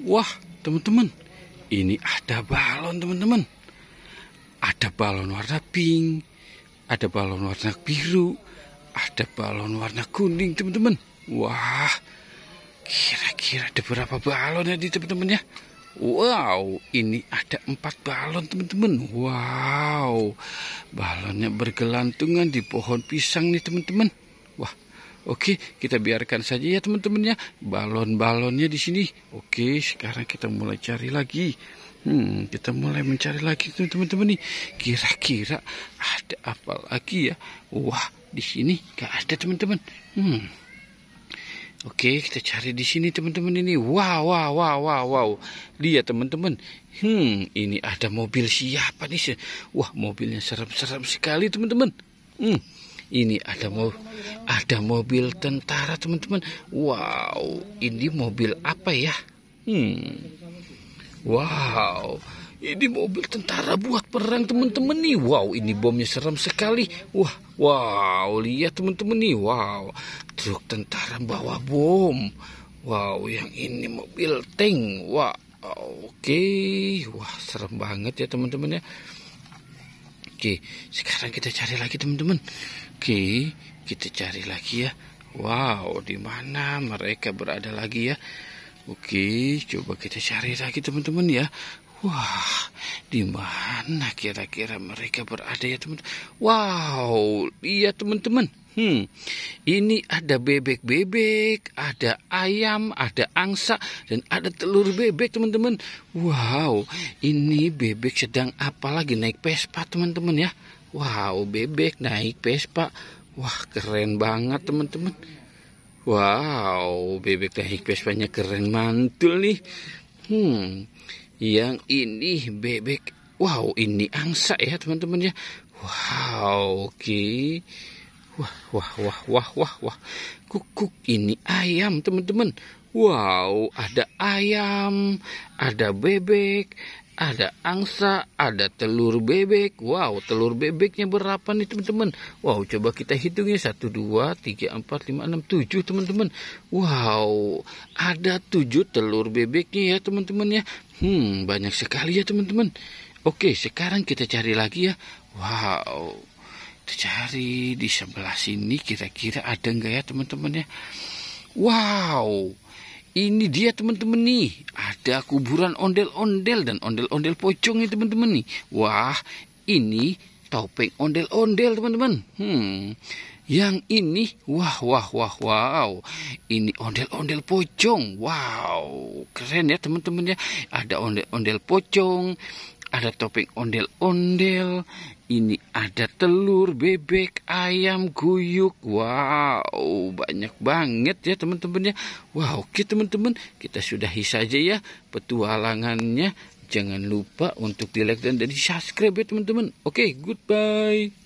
Wah, teman-teman, ini ada balon, teman-teman. Ada balon warna pink, ada balon warna biru, ada balon warna kuning, teman-teman. Wah, kira-kira ada berapa balon ya di teman-teman ya? Wow, ini ada 4 balon, teman-teman. Wow, balonnya bergelantungan di pohon pisang nih, teman-teman. Wah, oke, kita biarkan saja ya, teman-teman ya. Balon-balonnya di sini. Oke, sekarang kita mulai cari lagi. Kita mulai mencari lagi, teman-teman nih. Kira-kira ada apa lagi ya? Wah, di sini gak ada, teman-teman. Oke, kita cari di sini, teman-teman ini. Wow. Lihat, teman-teman. Ini ada mobil siapa nih? Wah, mobilnya serem-serem sekali, teman-teman. Ini ada mobil tentara, teman-teman. Wow, ini mobil apa ya? Wow, ini mobil tentara buat perang, teman-teman nih. Wow, ini bomnya serem sekali. Wow, lihat, teman-teman nih. Wow, truk tentara bawa bom. Wow, yang ini mobil tank. Wow, oke. Wah, serem banget ya, teman-teman ya. Oke, sekarang kita cari lagi, teman-teman. Oke, kita cari lagi ya. Wow, di mana mereka berada lagi ya? Oke, coba kita cari lagi, teman-teman ya. Wah, di mana kira-kira mereka berada ya, teman-teman? Wow, lihat, teman-teman. Ini ada bebek-bebek, ada ayam, ada angsa, dan ada telur bebek, teman-teman. Wow, ini bebek sedang apa lagi? Naik Vespa, teman-teman ya. Wow, bebek naik Vespa. Wah, keren banget, teman-teman. Wow, bebek naik Vespanya keren mantul nih. Yang ini bebek. Wow, ini angsa ya, teman-teman ya. Wow, oke. Wah. Kuk, ini ayam, teman-teman. Wow, ada ayam, ada bebek, ada angsa, ada telur bebek. Wow, telur bebeknya berapa nih, teman-teman? Wow, coba kita hitungnya. 1, 2, 3, 4, 5, 6, 7, teman-teman. Wow, ada 7 telur bebeknya ya, teman-teman ya. Banyak sekali ya, teman-teman. Oke, sekarang kita cari lagi ya. Wow, kita cari di sebelah sini, kira-kira ada enggak ya, teman-teman ya? Wow, ini dia, teman-teman nih. Ada kuburan ondel-ondel dan ondel-ondel pocong nih, teman-teman nih. Wah, ini topeng ondel-ondel, teman-teman. Yang ini, wow. Ini ondel-ondel pocong. Wow, keren ya, teman-teman ya. Ada ondel-ondel pocong, ada topeng ondel-ondel. Ini ada telur, bebek, ayam, guyuk. Wow, banyak banget ya, teman-teman ya. Wow, oke, teman-teman, kita sudahi saja ya petualangannya. Jangan lupa untuk di like dan di subscribe ya, teman-teman. Oke, goodbye.